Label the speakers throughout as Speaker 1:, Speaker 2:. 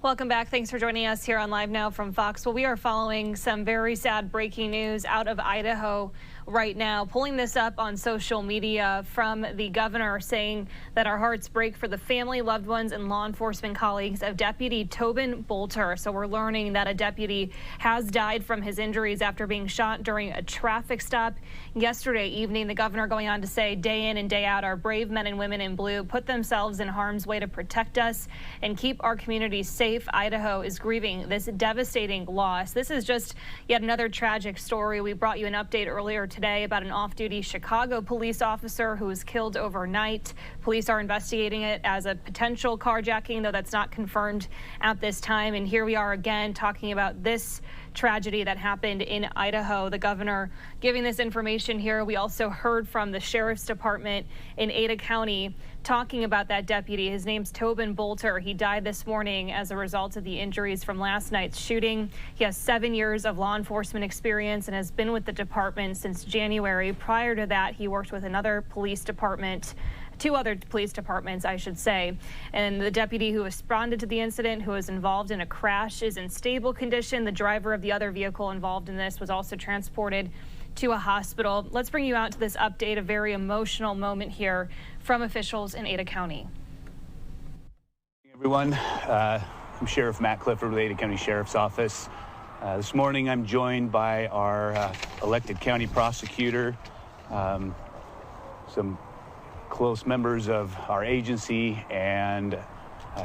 Speaker 1: Welcome back. Thanks for joining us here on Live Now from Fox. Well, we are following some very sad breaking news out of Idaho right now. Pulling this up on social media from the governor saying that our hearts break for the family, loved ones, and law enforcement colleagues of Deputy Tobin Bolter. So we're learning that a deputy has died from his injuries after being shot during a traffic stop yesterday evening. The governor going on to say day in and day out, our brave men and women in blue put themselves in harm's way to protect us and keep our communities safe. Idaho is grieving this devastating loss. This is just yet another tragic story. We brought you an update earlier today about an off-duty Chicago police officer who was killed overnight. Police are investigating it as a potential carjacking, though that's not confirmed at this time. And here we are again talking about this tragedy that happened in Idaho. The governor giving this information here. We also heard from the sheriff's department in Ada County talking about that deputy. His name's Tobin Bolter. He died this morning as a result of the injuries from last night's shooting. He has 7 years of law enforcement experience and has been with the department since January. Prior to that, he worked with another police department, two other police departments, I should say. And the deputy who responded to the incident, who was involved in a crash, is in stable condition. The driver of the other vehicle involved in this was also transported to a hospital. Let's bring you out to this update, a very emotional moment here from officials in Ada County.
Speaker 2: Hey everyone, I'm Sheriff Matt Clifford with Ada County Sheriff's Office. This morning I'm joined by our elected county prosecutor, some close members of our agency, and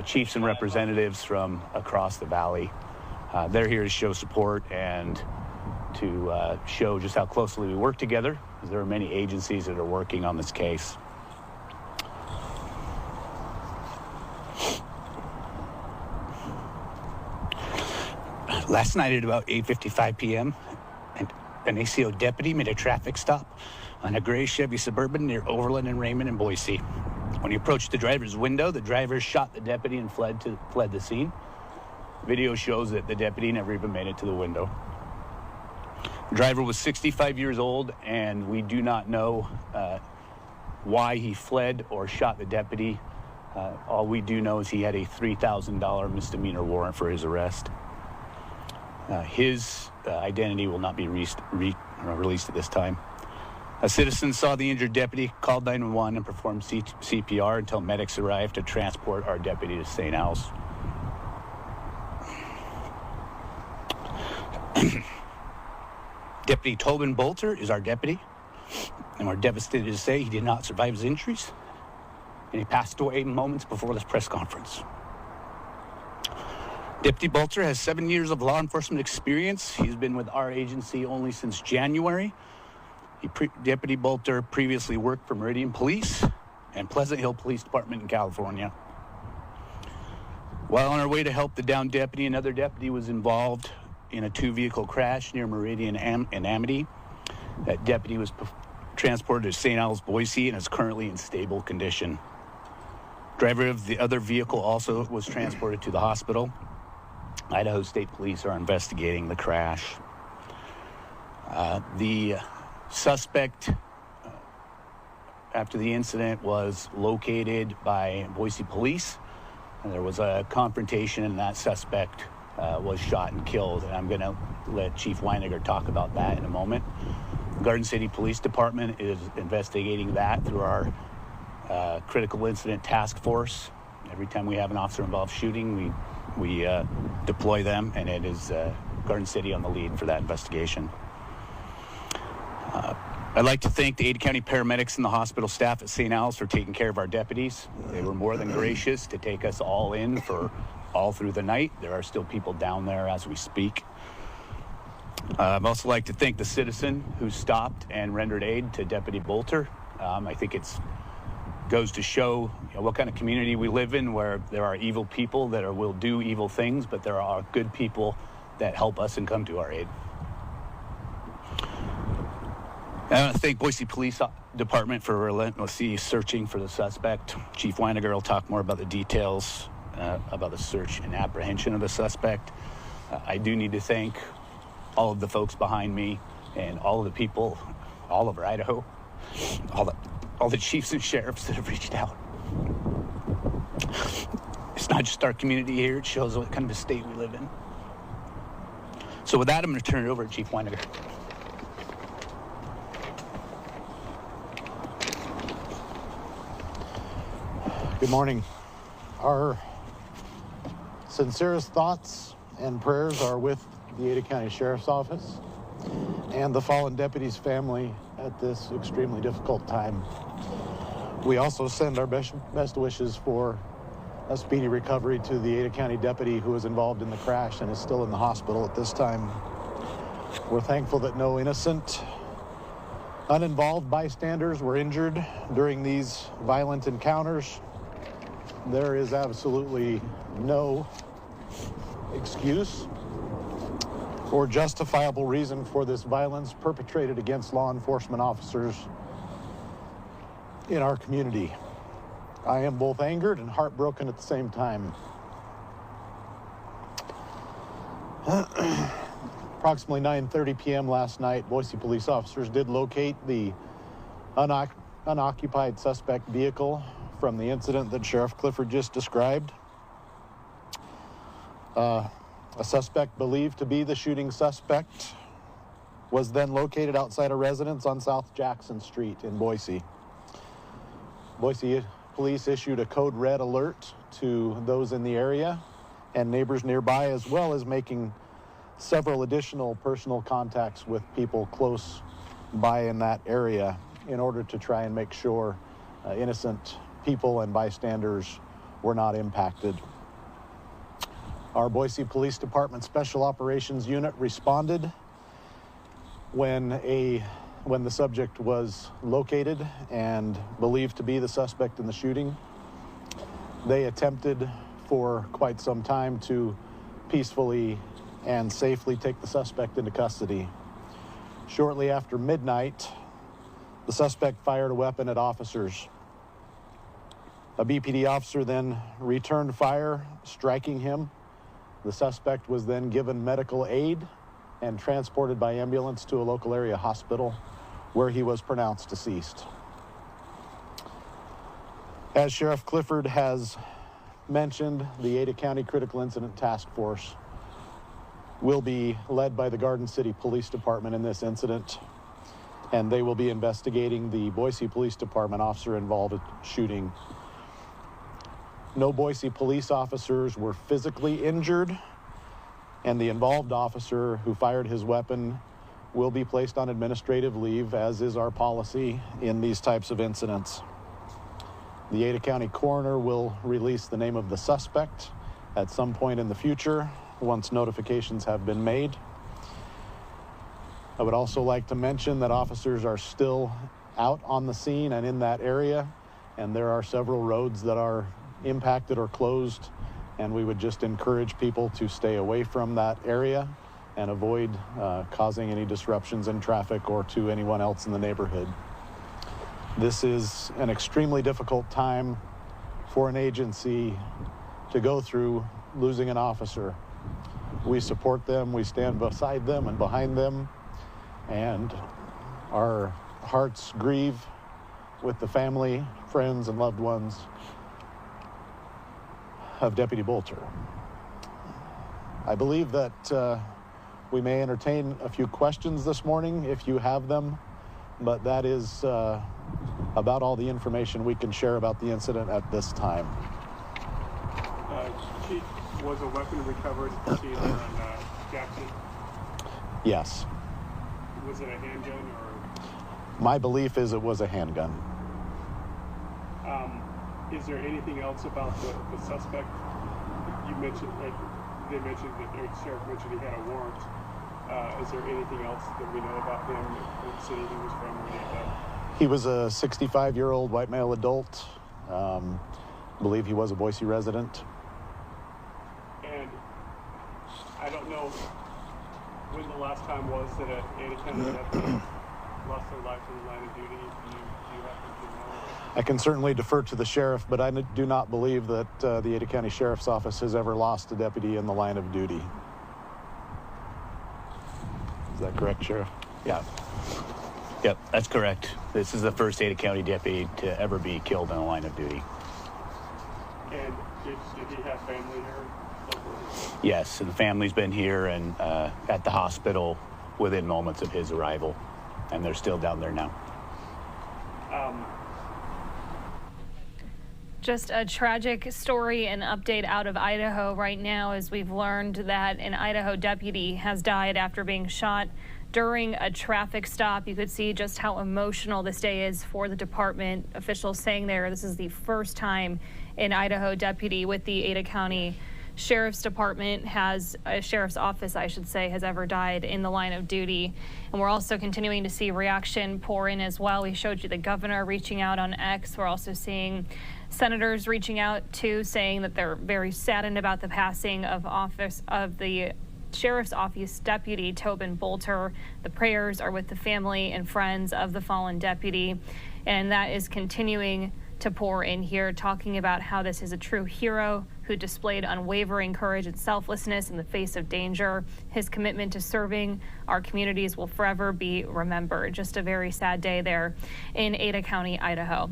Speaker 2: chiefs and representatives from across the valley. They're here to show support and to show just how closely we work together, because there are many agencies that are working on this case. Last night at about 8:55 p.m., an ACSO deputy made a traffic stop on a gray Chevy Suburban near Overland and Raymond in Boise. When he approached the driver's window, the driver shot the deputy and fled the scene. Video shows that the deputy never even made it to the window. The driver was 65 years old, and we do not know why he fled or shot the deputy. All we do know is he had a $3,000 misdemeanor warrant for his arrest. His identity will not be released at this time. A citizen saw the injured deputy, called 911, and performed CPR until medics arrived to transport our deputy to St. Al's. Deputy Tobin Bolter is our deputy, and we're devastated to say he did not survive his injuries, and he passed away moments before this press conference. Deputy Bolter has 7 years of law enforcement experience. He's been with our agency only since January. Deputy Bolter previously worked for Meridian Police and Pleasant Hill Police Department in California. While on our way to help the downed deputy, another deputy was involved in a two-vehicle crash near Meridian and Amity. That deputy was transported to St. Al's, Boise, and is currently in stable condition. Driver of the other vehicle also was transported to the hospital. Idaho State Police are investigating the crash. The suspect after the incident was located by Boise police, and there was a confrontation, and that suspect was shot and killed. And I'm going to let Chief Weiniger talk about that in a moment. Garden City Police Department is investigating that through our critical incident task force. Every time we have an officer-involved shooting, we deploy them, and it is Garden City on the lead for that investigation. I'd like to thank the Ada County paramedics and the hospital staff at St. Al's for taking care of our deputies. They were more than gracious to take us all in for all through the night. There are still people down there as we speak. I'd also like to thank the citizen who stopped and rendered aid to Deputy Bolter. I think it goes to show what kind of community we live in, where there are evil people that will do evil things, but there are good people that help us and come to our aid. I want to thank Boise Police Department for relentlessly searching for the suspect. Chief Weiniger will talk more about the details about the search and apprehension of the suspect. I do need to thank all of the folks behind me and all of the people all over Idaho, all the chiefs and sheriffs that have reached out. It's not just our community here, it shows what kind of a state we live in. So with that, I'm going to turn it over to Chief Weiniger.
Speaker 3: Good morning. Our sincerest thoughts and prayers are with the Ada County Sheriff's Office and the fallen deputy's family at this extremely difficult time. We also send our best wishes for a speedy recovery to the Ada County deputy who was involved in the crash and is still in the hospital at this time. We're thankful that no innocent, uninvolved bystanders were injured during these violent encounters. There is absolutely no excuse or justifiable reason for this violence perpetrated against law enforcement officers in our community. I am both angered and heartbroken at the same time. Approximately 9:30 p.m. last night, Boise police officers did locate the unoccupied suspect vehicle from the incident that Sheriff Clifford just described. A suspect believed to be the shooting suspect was then located outside a residence on South Jackson Street in Boise. Boise police issued a code red alert to those in the area and neighbors nearby, as well as making several additional personal contacts with people close by in that area in order to try and make sure innocent people and bystanders were not impacted. Our Boise Police Department Special Operations Unit responded when the subject was located and believed to be the suspect in the shooting. They attempted for quite some time to peacefully and safely take the suspect into custody. Shortly after midnight, the suspect fired a weapon at officers. A BPD officer then returned fire, striking him. The suspect was then given medical aid and transported by ambulance to a local area hospital where he was pronounced deceased. As Sheriff Clifford has mentioned, the Ada County Critical Incident Task Force will be led by the Garden City Police Department in this incident, and they will be investigating the Boise Police Department officer involved in shooting. No Boise police officers were physically injured, and the involved officer who fired his weapon will be placed on administrative leave, as is our policy in these types of incidents. The Ada County coroner will release the name of the suspect at some point in the future once notifications have been made. I would also like to mention that officers are still out on the scene and in that area, and there are several roads that are impacted or closed, and we would just encourage people to stay away from that area and avoid causing any disruptions in traffic or to anyone else in the neighborhood. This is an extremely difficult time for an agency to go through, losing an officer. We support them, we stand beside them and behind them, and our hearts grieve with the family, friends, and loved ones of Deputy Bolter. I believe that we may entertain a few questions this morning if you have them, but that is about all the information we can share about the incident at this time.
Speaker 4: Chief, was a weapon recovered at the scene on Jackson?
Speaker 3: Yes.
Speaker 4: Was it a handgun or?
Speaker 3: My belief is it was a handgun.
Speaker 4: Is there anything else about the suspect? You mentioned, they mentioned that the sheriff mentioned he had a warrant. Is there anything else that we know about him, what city he was from, or any of that?
Speaker 3: He was a 65-year-old white male adult. I believe he was a Boise resident.
Speaker 4: And I don't know when the last time was that an Ada County deputy lost their life in the line of duty. Do you happen to know?
Speaker 3: I can certainly defer to the sheriff, but I do not believe that the Ada County Sheriff's Office has ever lost a deputy in the line of duty. Is that correct, Sheriff?
Speaker 2: Yeah. Yep, that's correct. This is the first Ada County deputy to ever be killed in a line of duty.
Speaker 4: And did Did he have family here?
Speaker 2: Yes, the family's been here and at the hospital within moments of his arrival, and they're still down there now.
Speaker 1: Just a tragic story and update out of Idaho right now, as we've learned that an Idaho deputy has died after being shot during a traffic stop. You could see just how emotional this day is for the department. Officials saying this is the first time an Idaho deputy with the Ada County Sheriff's Department Sheriff's Office, I should say, has ever died in the line of duty. And we're also continuing to see reaction pour in as well. We showed you the governor reaching out on X. We're also seeing senators reaching out too, saying that they're very saddened about the passing of the Sheriff's Office Deputy Tobin Bolter. The prayers are with the family and friends of the fallen deputy, and that is continuing to pour in here, talking about how this is a true hero who displayed unwavering courage and selflessness in the face of danger. His commitment to serving our communities will forever be remembered. Just a very sad day there in Ada County, Idaho.